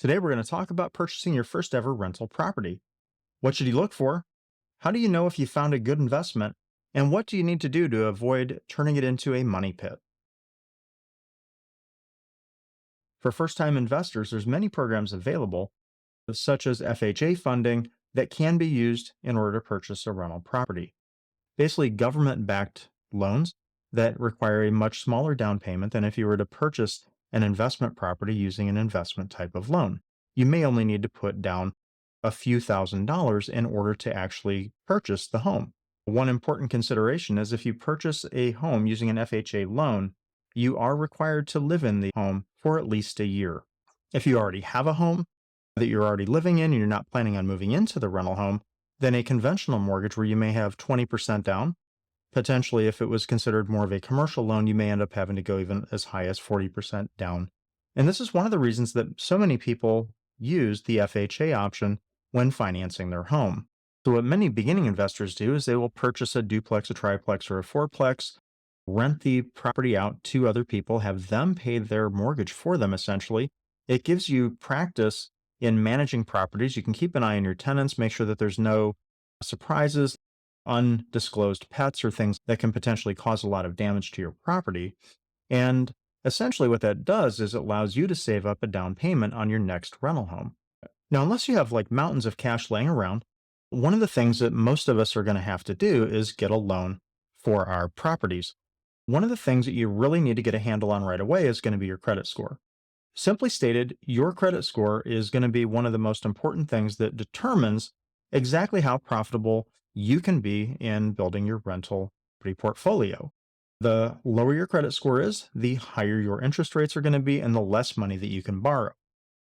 Today, we're going to talk about purchasing your first ever rental property. What should you look for? How do you know if you found a good investment? And what do you need to do to avoid turning it into a money pit? For first time investors, there's many programs available, such as FHA funding, that can be used in order to purchase a rental property. Basically, government backed loans that require a much smaller down payment than if you were to purchase an investment property using an investment type of loan. You may only need to put down a few $1,000s in order to actually purchase the home. One important consideration is if you purchase a home using an FHA loan, you are required to live in the home for at least a year. If you already have a home that you're already living in and you're not planning on moving into the rental home, then a conventional mortgage where you may have 20% down, potentially if it was considered more of a commercial loan, you may end up having to go even as high as 40% down. And this is one of the reasons that so many people use the FHA option when financing their home. So what many beginning investors do is they will purchase a duplex, a triplex, or a fourplex, rent the property out to other people, have them pay their mortgage for them essentially. It gives you practice in managing properties. You can keep an eye on your tenants, make sure that there's no surprises, undisclosed pets, or things that can potentially cause a lot of damage to your property. And essentially what that does is it allows you to save up a down payment on your next rental home. Now, unless you have like mountains of cash laying around, one of the things that most of us are going to have to do is get a loan for our properties. One of the things that you really need to get a handle on right away is going to be your credit score. Simply stated, your credit score is going to be one of the most important things that determines exactly how profitable you can be in building your rental property portfolio. The lower your credit score is, the higher your interest rates are going to be and the less money that you can borrow.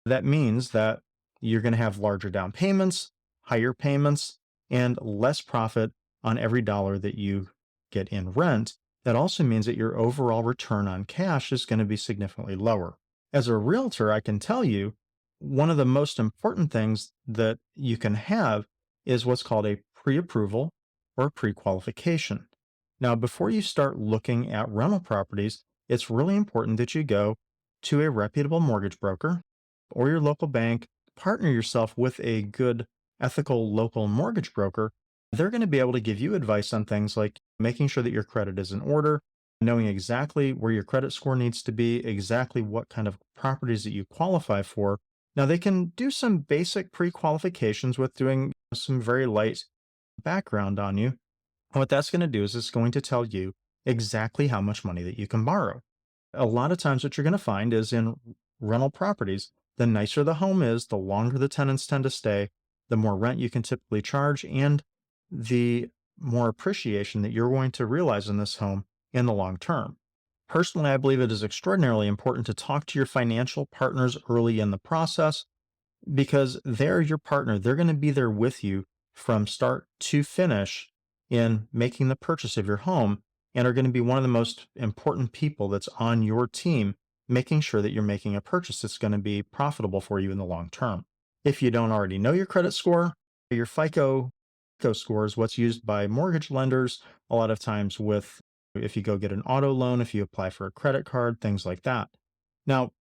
That means that you're going to have larger down payments, higher payments, and less profit on every dollar that you get in rent. That also means that your overall return on cash is going to be significantly lower. As a realtor, I can tell you one of the most important things that you can have is what's called a pre-approval or pre-qualification. Now, before you start looking at rental properties, it's really important that you go to a reputable mortgage broker or your local bank, partner yourself with a good, ethical local mortgage broker. They're going to be able to give you advice on things like making sure that your credit is in order, knowing exactly where your credit score needs to be, exactly what kind of properties that you qualify for. Now, they can do some basic pre-qualifications with doing some very light background on you. What that's going to do is it's going to tell you exactly how much money that you can borrow. A lot of times what you're going to find is in rental properties, the nicer the home is, the longer the tenants tend to stay, the more rent you can typically charge, and the more appreciation that you're going to realize in this home in the long term. Personally, I believe it is extraordinarily important to talk to your financial partners early in the process because they're your partner. They're going to be there with you from start to finish in making the purchase of your home and are going to be one of the most important people that's on your team, making sure that you're making a purchase that's going to be profitable for you in the long term. If you don't already know your credit score, your FICO score is what's used by mortgage lenders a lot of times with if you go get an auto loan, if you apply for a credit card, things like that. Now,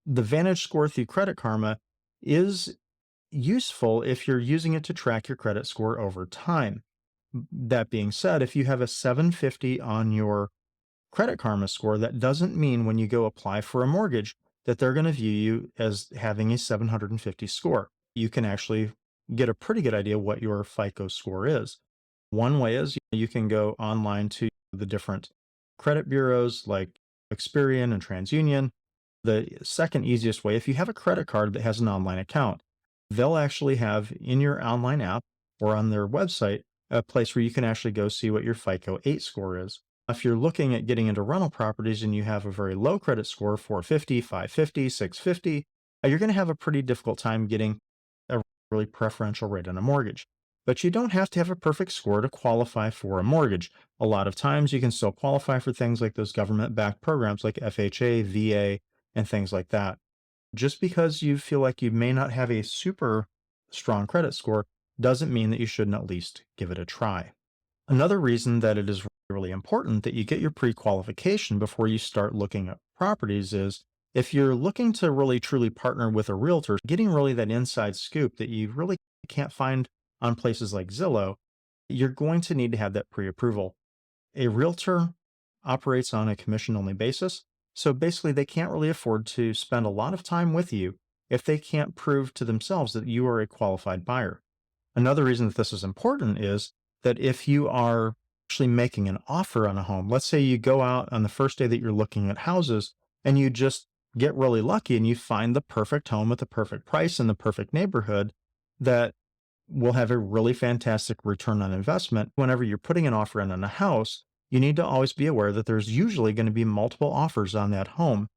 the Vantage score through Credit Karma is useful if you're using it to track your credit score over time. That being said, if you have a 750 on your Credit Karma score, that doesn't mean when you go apply for a mortgage that they're going to view you as having a 750 score. You can actually get a pretty good idea what your FICO score is. One way is you can go online to the different credit bureaus like Experian and TransUnion. The second easiest way, if you have a credit card that has an online account, they'll actually have in your online app or on their website a place where you can actually go see what your FICO 8 score is. If you're looking at getting into rental properties and you have a very low credit score, 450, 550, 650, you're going to have a pretty difficult time getting a really preferential rate on a mortgage. But you don't have to have a perfect score to qualify for a mortgage. A lot of times you can still qualify for things like those government-backed programs like FHA, VA, and things like that. Just because you feel like you may not have a super strong credit score doesn't mean that you shouldn't at least give it a try. Another reason that it is really important that you get your pre-qualification before you start looking at properties is If you're looking to really truly partner with a realtor, getting really that inside scoop that you really can't find on places like Zillow, you're going to need to have that pre approval. A realtor operates on a commission only basis. So basically, they can't really afford to spend a lot of time with you if they can't prove to themselves that you are a qualified buyer. Another reason that this is important is that if you are actually making an offer on a home, let's say you go out on the first day that you're looking at houses and you just get really lucky and you find the perfect home at the perfect price in the perfect neighborhood that will have a really fantastic return on investment. Whenever you're putting an offer in on a house, you need to always be aware that there's usually going to be multiple offers on that home.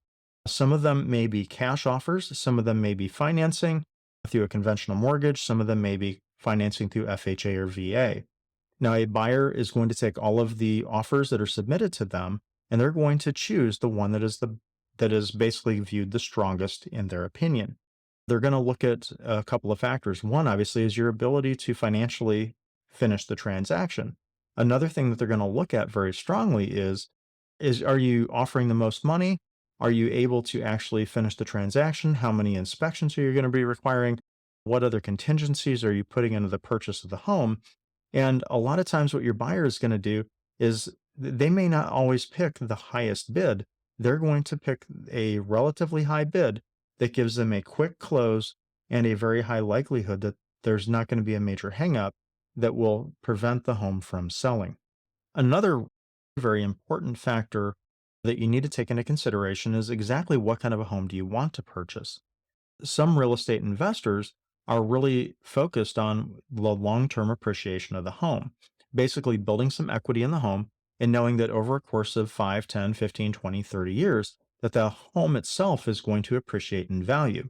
Some of them may be cash offers, some of them may be financing through a conventional mortgage, some of them may be financing through FHA or VA. Now, a buyer is going to take all of the offers that are submitted to them, and they're going to choose the one that is basically viewed the strongest in their opinion. They're going to look at a couple of factors. One, obviously, is your ability to financially finish the transaction. Another thing that they're going to look at very strongly is are you offering the most money? Are you able to actually finish the transaction? How many inspections are you going to be requiring? What other contingencies are you putting into the purchase of the home? And a lot of times, what your buyer is going to do is they may not always pick the highest bid. They're going to pick a relatively high bid that gives them a quick close and a very high likelihood that there's not going to be a major hangup that will prevent the home from selling. Another very important factor that you need to take into consideration is exactly what kind of a home do you want to purchase. Some real estate investors are really focused on the long term appreciation of the home, basically building some equity in the home and knowing that over a course of 5, 10, 15, 20, 30 years, that the home itself is going to appreciate in value.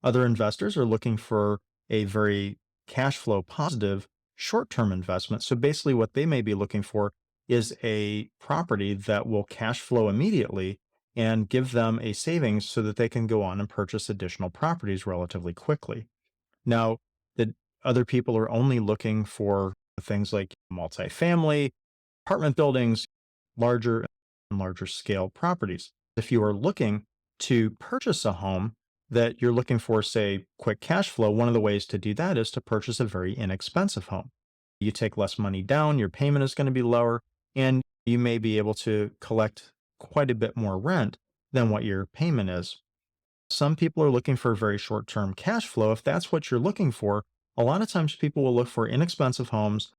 Other investors are looking for a very cash flow positive short term investment. So basically, what they may be looking for is a property that will cash flow immediately and give them a savings so that they can go on and purchase additional properties relatively quickly. Now, the other people are only looking for things like multifamily, apartment buildings, larger and larger scale properties. If you are looking to purchase a home that you're looking for, say, quick cash flow, one of the ways to do that is to purchase a very inexpensive home. You take less money down, your payment is going to be lower, and you may be able to collect quite a bit more rent than what your payment is. Some people are looking for very short term cash flow. If that's what you're looking for, a lot of times people will look for inexpensive homes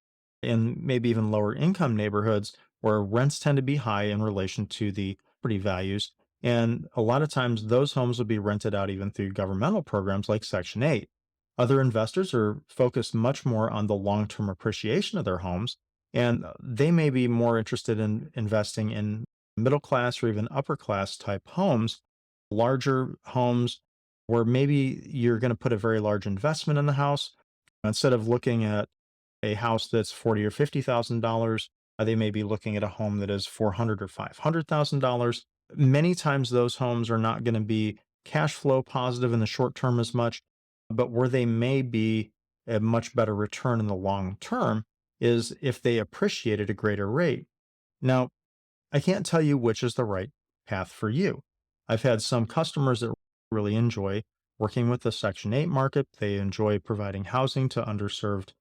in maybe even lower income neighborhoods where rents tend to be high in relation to the property values. And a lot of times those homes will be rented out even through governmental programs like Section 8. Other investors are focused much more on the long term appreciation of their homes, and they may be more interested in investing in middle class or even upper class type homes, larger homes where maybe you're going to put a very large investment in the house. Instead of looking at a house that's 40 or $50,000, they may be looking at a home that is 400 or $500,000. Many times those homes are not going to be cash flow positive in the short term as much, but where they may be a much better return in the long term is if they appreciate at a greater rate. Now, I can't tell you which is the right path for you. I've had some customers that really enjoy working with the Section 8 market. They enjoy providing housing to underserved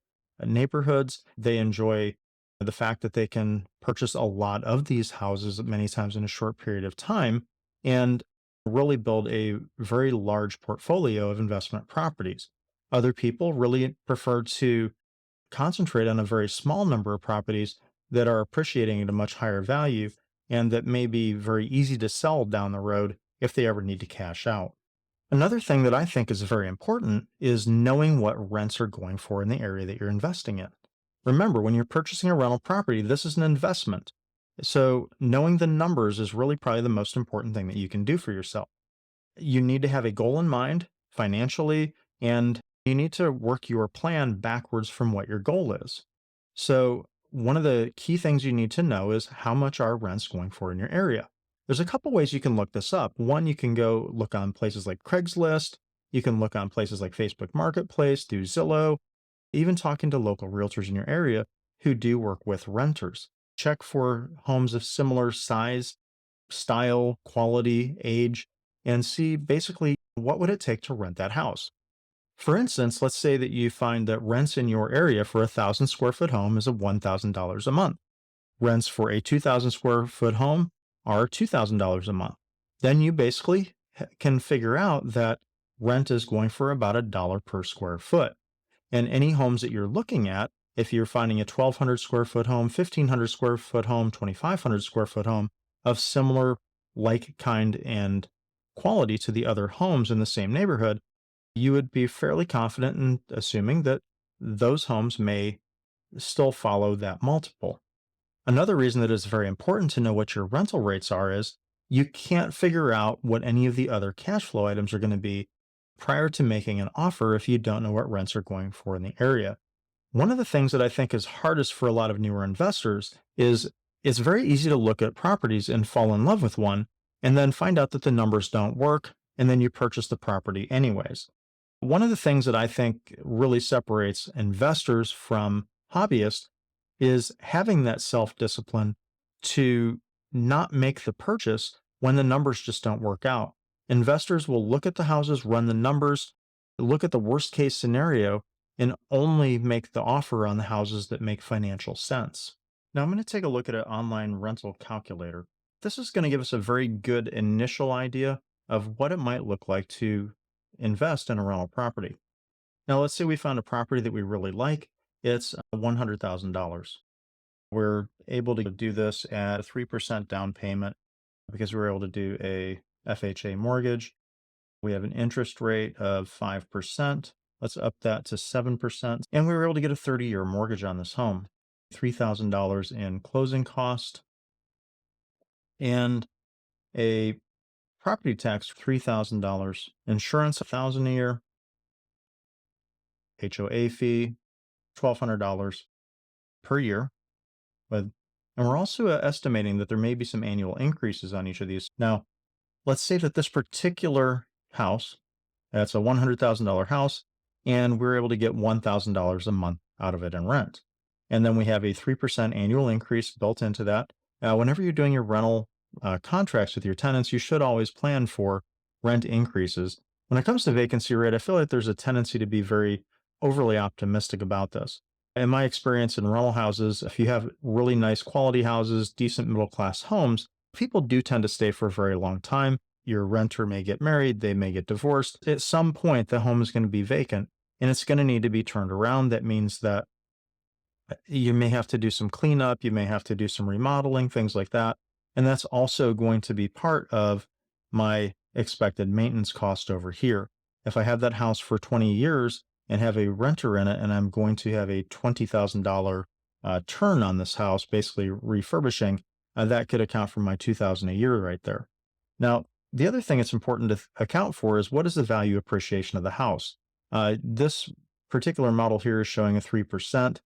neighborhoods. They enjoy the fact that they can purchase a lot of these houses many times in a short period of time and really build a very large portfolio of investment properties. Other people really prefer to concentrate on a very small number of properties that are appreciating at a much higher value and that may be very easy to sell down the road if they ever need to cash out. Another thing that I think is very important is knowing what rents are going for in the area that you're investing in. Remember, when you're purchasing a rental property, this is an investment. So knowing the numbers is really probably the most important thing that you can do for yourself. You need to have a goal in mind financially, and you need to work your plan backwards from what your goal is. So, one of the key things you need to know is how much are rents going for in your area. There's a couple ways you can look this up. One, you can go look on places like Craigslist, you can look on places like Facebook Marketplace, do Zillow, even talking to local realtors in your area who do work with renters. Check for homes of similar size, style, quality, age, and see basically what would it take to rent that house. For instance, let's say that you find that rents in your area for a 1,000 square foot home is of $1,000 a month. Rents for a 2,000 square foot home are $2,000 a month. Then you basically can figure out that rent is going for about $1 per square foot. And any homes that you're looking at, if you're finding a 1,200 square foot home, 1,500 square foot home, 2,500 square foot home of similar like kind and quality to the other homes in the same neighborhood, you would be fairly confident in assuming that those homes may still follow that multiple. Another reason that it's very important to know what your rental rates are is you can't figure out what any of the other cash flow items are going to be prior to making an offer if you don't know what rents are going for in the area. One of the things that I think is hardest for a lot of newer investors is it's very easy to look at properties and fall in love with one and then find out that the numbers don't work and then you purchase the property anyways. One of the things that I think really separates investors from hobbyists is having that self discipline to not make the purchase when the numbers just don't work out. Investors will look at the houses, run the numbers, look at the worst case scenario, and only make the offer on the houses that make financial sense. Now, I'm going to take a look at an online rental calculator. This is going to give us a very good initial idea of what it might look like to invest in a rental property. Now, let's say we found a property that we really like. It's $100,000. We're able to do this at a 3% down payment because we're able to do a FHA mortgage. We have an interest rate of 5%. Let's up that to 7%. And we were able to get a 30-year mortgage on this home. $3,000 in closing cost and a property tax, $3,000, insurance, $1,000 a year, HOA fee, $1,200 per year. And we're also estimating that there may be some annual increases on each of these. Now, let's say that this particular house, that's a $100,000 house, and we're able to get $1,000 a month out of it in rent. And then we have a 3% annual increase built into that. Whenever you're doing your rental contracts with your tenants, you should always plan for rent increases. When it comes to vacancy rate, I feel like there's a tendency to be very overly optimistic about this. In my experience in rental houses, if you have really nice quality houses, decent middle class homes, people do tend to stay for a very long time. Your renter may get married, they may get divorced. At some point, the home is going to be vacant and it's going to need to be turned around. That means that you may have to do some cleanup, you may have to do some remodeling, things like that. And that's also going to be part of my expected maintenance cost over here. If I have that house for 20 years and have a renter in it, and I'm going to have a $20,000 turn on this house, basically refurbishing, that could account for my $2,000 a year right there. Now, the other thing it's important to account for is what is the value appreciation of the house? This particular model here is showing a 3%.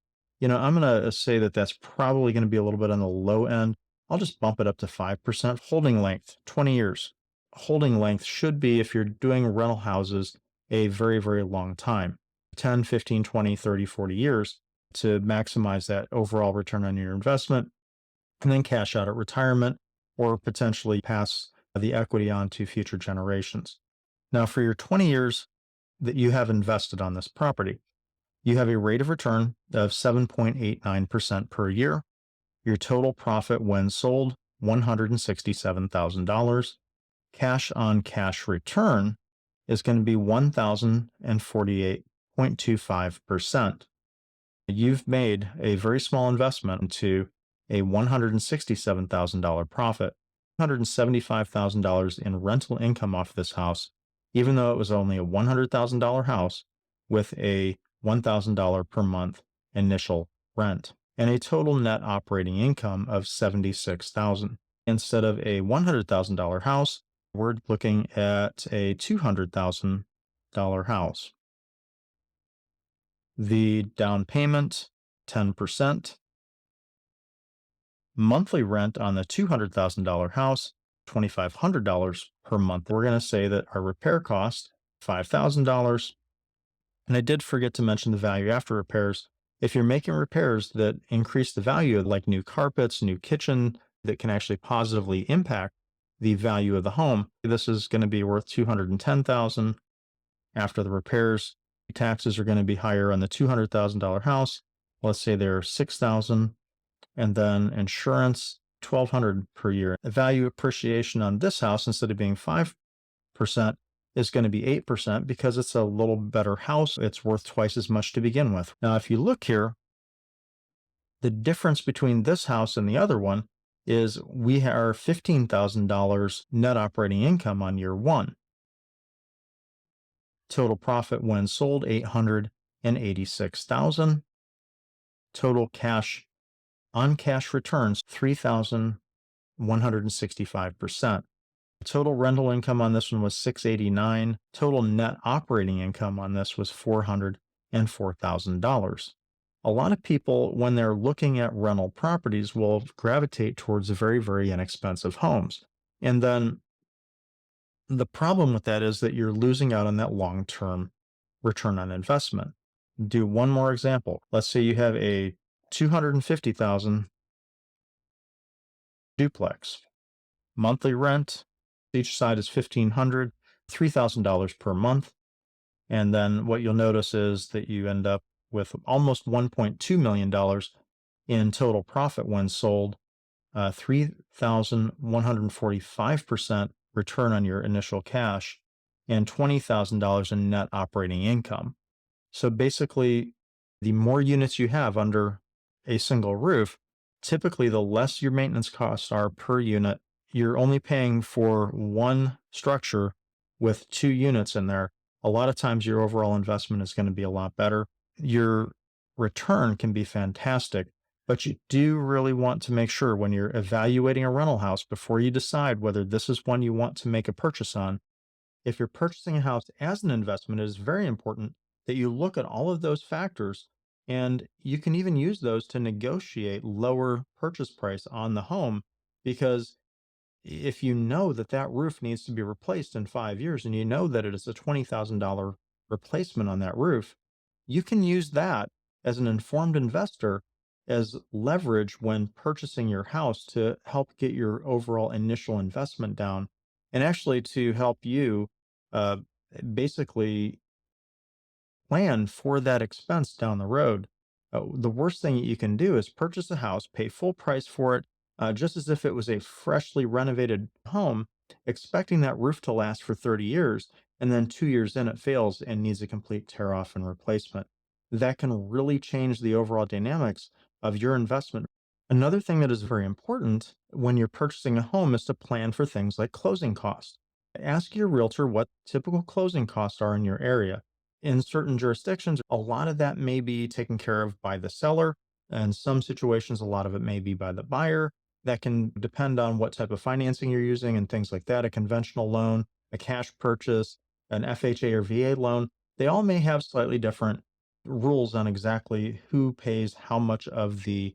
I'm going to say that that's probably going to be a little bit on the low end. I'll just bump it up to 5%. Holding length, 20 years. Holding length should be, if you're doing rental houses, a very, very long time, 10, 15, 20, 30, 40 years to maximize that overall return on your investment, and then cash out at retirement or potentially pass the equity on to future generations. Now, for your 20 years that you have invested on this property, you have a rate of return of 7.89% per year. Your total profit when sold, $167,000. Cash on cash return is going to be 1,048.25%. You've made a very small investment into a $167,000 profit, $175,000 in rental income off this house, even though it was only a $100,000 house with a $1,000 per month initial rent, and a total net operating income of $76,000. Instead of a $100,000 house, we're looking at a $200,000 house. The down payment, 10%. Monthly rent on the $200,000 house, $2,500 per month. We're going to say that our repair cost, $5,000. And I did forget to mention the value after repairs. If you're making repairs that increase the value, like new carpets, new kitchen, that can actually positively impact the value of the home. This is going to be worth 210,000 after the repairs. Taxes are going to be higher on the $200,000 house. Let's say they're 6,000, and then insurance 1,200 per year. The value appreciation on this house, instead of being 5%, is going to be 8% because it's a little better house. It's worth twice as much to begin with. Now, if you look here, the difference between this house and the other one is we are $15,000 net operating income on year one. Total profit when sold, $886,000. Total cash on cash returns, 3,165%. Total rental income on this one was $689. Total net operating income on this was $404,000. A lot of people, when they're looking at rental properties, will gravitate towards very, very inexpensive homes. And then the problem with that is that you're losing out on that long-term return on investment. Do one more example. Let's say you have a $250,000 duplex. Monthly rent, each side is $1,500, $3,000 per month. And then what you'll notice is that you end up with almost $1.2 million in total profit when sold, 3,145% return on your initial cash, and $20,000 in net operating income. So basically, the more units you have under a single roof, typically the less your maintenance costs are per unit. You're only paying for one structure with 2 units in there. A lot of times your overall investment is going to be a lot better. Your return can be fantastic, but you do really want to make sure when you're evaluating a rental house before you decide whether this is one you want to make a purchase on. If you're purchasing a house as an investment, it is very important that you look at all of those factors, and you can even use those to negotiate lower purchase price on the home, because if you know that that roof needs to be replaced in 5 years and you know that it is a $20,000 replacement on that roof, you can use that as an informed investor as leverage when purchasing your house to help get your overall initial investment down, and actually to help you uh, basically plan for that expense down the road. The worst thing that you can do is purchase a house, pay full price for it, just as if it was a freshly renovated home, expecting that roof to last for 30 years, and then 2 years in it fails and needs a complete tear off and replacement. That can really change the overall dynamics of your investment. Another thing that is very important when you're purchasing a home is to plan for things like closing costs. Ask your realtor what typical closing costs are in your area. In certain jurisdictions, a lot of that may be taken care of by the seller. In some situations, a lot of it may be by the buyer. That can depend on what type of financing you're using and things like that. A conventional loan, a cash purchase, an FHA or VA loan, they all may have slightly different rules on exactly who pays how much of the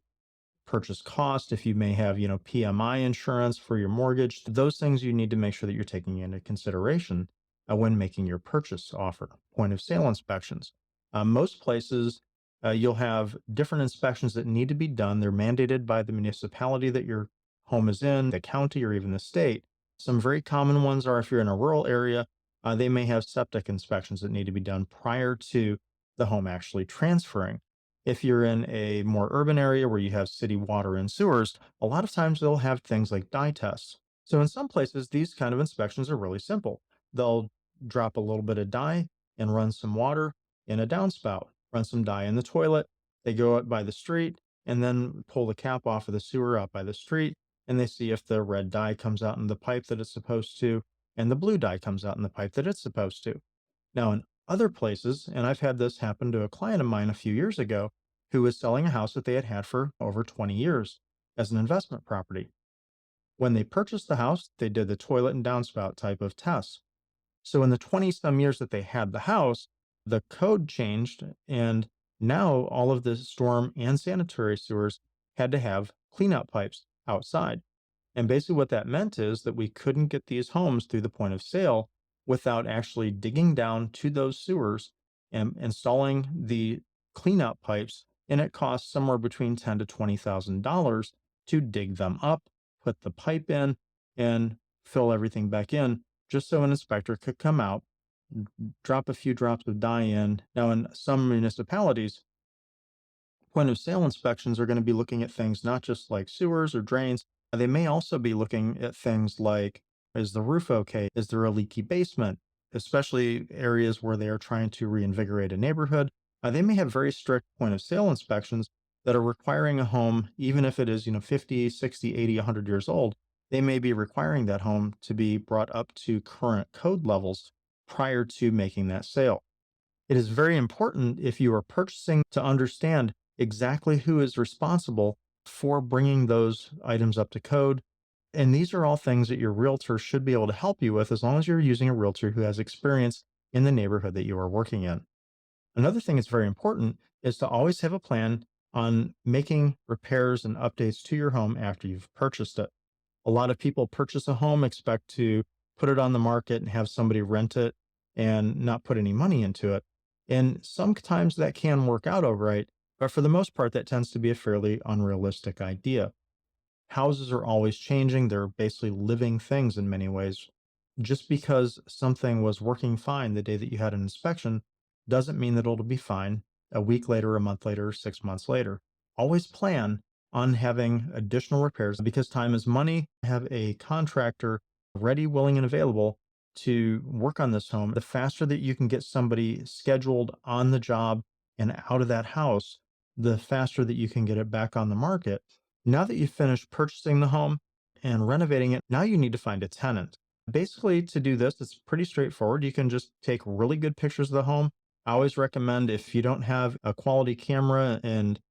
purchase cost. If you may have, PMI insurance for your mortgage, those things you need to make sure that you're taking into consideration when making your purchase offer. Point of sale inspections. Most places, you'll have different inspections that need to be done. They're mandated by the municipality that your home is in, the county, or even the state. Some very common ones are if you're in a rural area, they may have septic inspections that need to be done prior to the home actually transferring. If you're in a more urban area where you have city water and sewers, a lot of times they'll have things like dye tests. So in some places, these kind of inspections are really simple. They'll drop a little bit of dye and run some water in a downspout, run some dye in the toilet. They go out by the street and then pull the cap off of the sewer out by the street, and they see if the red dye comes out in the pipe that it's supposed to, and the blue dye comes out in the pipe that it's supposed to. Now, in other places, and I've had this happen to a client of mine a few years ago who was selling a house that they had had for over 20 years as an investment property. When they purchased the house, they did the toilet and downspout type of tests. So in the 20 some years that they had the house, the code changed, and now all of the storm and sanitary sewers had to have cleanout pipes outside. And basically what that meant is that we couldn't get these homes through the point of sale without actually digging down to those sewers and installing the cleanout pipes. And it costs somewhere between $10,000 to $20,000 to dig them up, put the pipe in, and fill everything back in just so an inspector could come out, drop a few drops of dye in. Now, in some municipalities, point of sale inspections are going to be looking at things not just like sewers or drains. They may also be looking at things like, is the roof okay? Is there a leaky basement? Especially areas where they are trying to reinvigorate a neighborhood. They may have very strict point of sale inspections that are requiring a home, even if it is, 50, 60, 80, 100 years old, they may be requiring that home to be brought up to current code levels prior to making that sale. It is very important if you are purchasing to understand exactly who is responsible for bringing those items up to code. And these are all things that your realtor should be able to help you with as long as you're using a realtor who has experience in the neighborhood that you are working in. Another thing that's very important is to always have a plan on making repairs and updates to your home after you've purchased it. A lot of people purchase a home, expect to put it on the market and have somebody rent it and not put any money into it. And sometimes that can work out all right, but for the most part, that tends to be a fairly unrealistic idea. Houses are always changing. They're basically living things in many ways. Just because something was working fine the day that you had an inspection doesn't mean that it'll be fine a week later, a month later, 6 months later. Always plan on having additional repairs because time is money. Have a contractor ready, willing, and available to work on this home. The faster that you can get somebody scheduled on the job and out of that house, the faster that you can get it back on the market. Now that you've finished purchasing the home and renovating it, now you need to find a tenant. Basically, to do this, it's pretty straightforward. You can just take really good pictures of the home. I always recommend if you don't have a quality camera and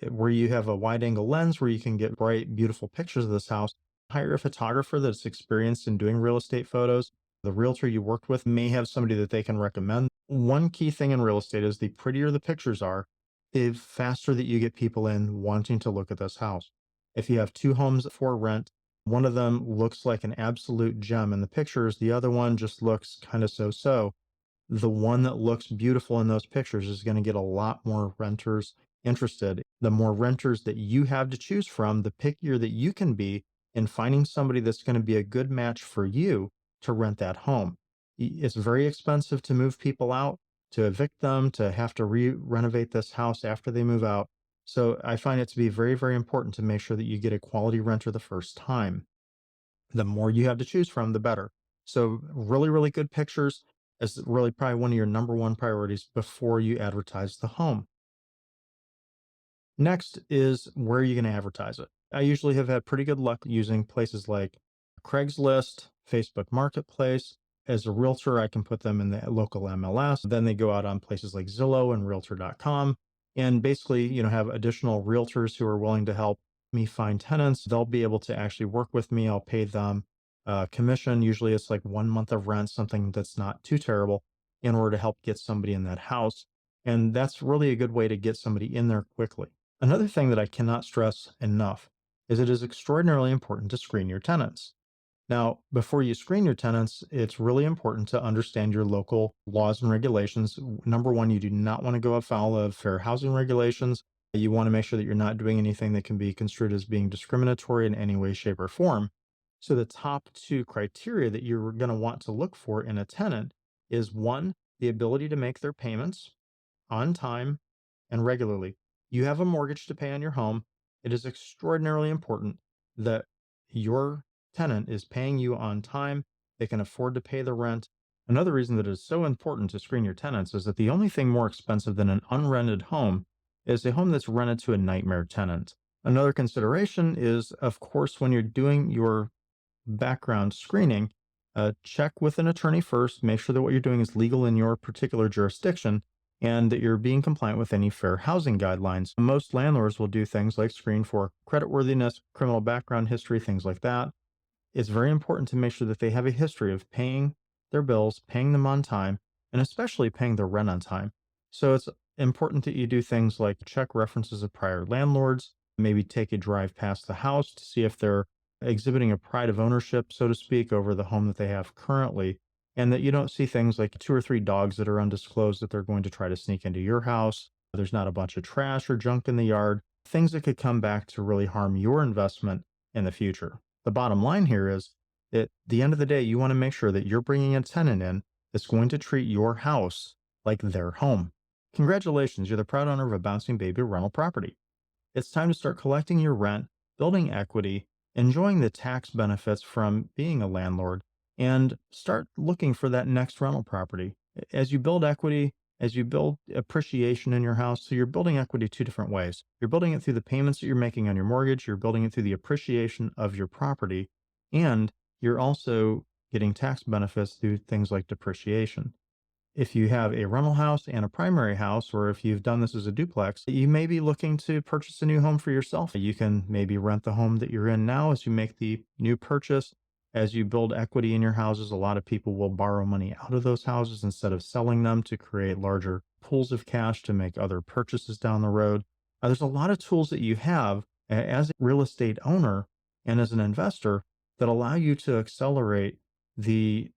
where you have a wide angle lens where you can get bright, beautiful pictures of this house, hire a photographer that's experienced in doing real estate photos. The realtor you worked with may have somebody that they can recommend. One key thing in real estate is the prettier the pictures are, the faster that you get people in wanting to look at this house. If you have two homes for rent, one of them looks like an absolute gem in the pictures, the other one just looks kind of so. The one that looks beautiful in those pictures is going to get a lot more renters interested. The more renters that you have to choose from, the pickier that you can be in finding somebody that's going to be a good match for you to rent that home. It's very expensive to move people out, to evict them, to have to renovate this house after they move out. So I find it to be very, very important to make sure that you get a quality renter the first time. The more you have to choose from, the better. So really, really good pictures is really probably one of your number one priorities before you advertise the home. Next is where are you going to advertise it? I usually have had pretty good luck using places like Craigslist, Facebook Marketplace. As a realtor, I can put them in the local MLS. Then they go out on places like Zillow and realtor.com and basically, have additional realtors who are willing to help me find tenants. They'll be able to actually work with me. I'll pay them commission. Usually it's like 1 month of rent, something that's not too terrible in order to help get somebody in that house. And that's really a good way to get somebody in there quickly. Another thing that I cannot stress enough is it is extraordinarily important to screen your tenants. Now, before you screen your tenants, it's really important to understand your local laws and regulations. Number one, you do not want to go afoul of fair housing regulations. You want to make sure that you're not doing anything that can be construed as being discriminatory in any way, shape, or form. So the top two criteria that you're going to want to look for in a tenant is one, the ability to make their payments on time and regularly. You have a mortgage to pay on your home. It is extraordinarily important that your tenant is paying you on time. They can afford to pay the rent. Another reason that it is so important to screen your tenants is that the only thing more expensive than an unrented home is a home that's rented to a nightmare tenant. Another consideration is, of course, when you're doing your background screening, check with an attorney first, make sure that what you're doing is legal in your particular jurisdiction and that you're being compliant with any fair housing guidelines. Most landlords will do things like screen for creditworthiness, criminal background history, things like that. It's very important to make sure that they have a history of paying their bills, paying them on time, and especially paying their rent on time. So it's important that you do things like check references of prior landlords, maybe take a drive past the house to see if they're exhibiting a pride of ownership, so to speak, over the home that they have currently, and that you don't see things like 2 or 3 dogs that are undisclosed that they're going to try to sneak into your house. There's not a bunch of trash or junk in the yard, things that could come back to really harm your investment in the future. The bottom line here is At the end of the day, you want to make sure that you're bringing a tenant in that's going to treat your house like their home. Congratulations, you're the proud owner of a bouncing baby rental property. It's time to start collecting your rent, building equity, enjoying the tax benefits from being a landlord, and start looking for that next rental property. As you build equity, as you build appreciation in your house, so you're building equity two different ways. You're building it through the payments that you're making on your mortgage, you're building it through the appreciation of your property, and you're also getting tax benefits through things like depreciation. If you have a rental house and a primary house, or if you've done this as a duplex, you may be looking to purchase a new home for yourself. You can maybe rent the home that you're in now as you make the new purchase. As you build equity in your houses, a lot of people will borrow money out of those houses instead of selling them to create larger pools of cash to make other purchases down the road. There's a lot of tools that you have as a real estate owner and as an investor that allow you to accelerate the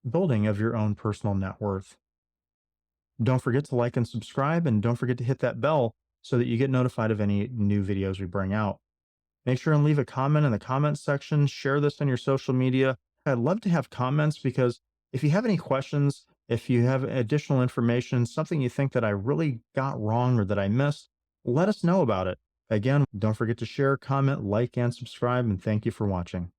building of your own personal net worth. Don't forget to like and subscribe, and don't forget to hit that bell so that you get notified of any new videos we bring out. Make sure and leave a comment in the comments section. Share this on your social media. I'd love to have comments because if you have any questions, if you have additional information, something you think that I really got wrong or that I missed, let us know about it. Again, don't forget to share, comment, like, and subscribe, and thank you for watching.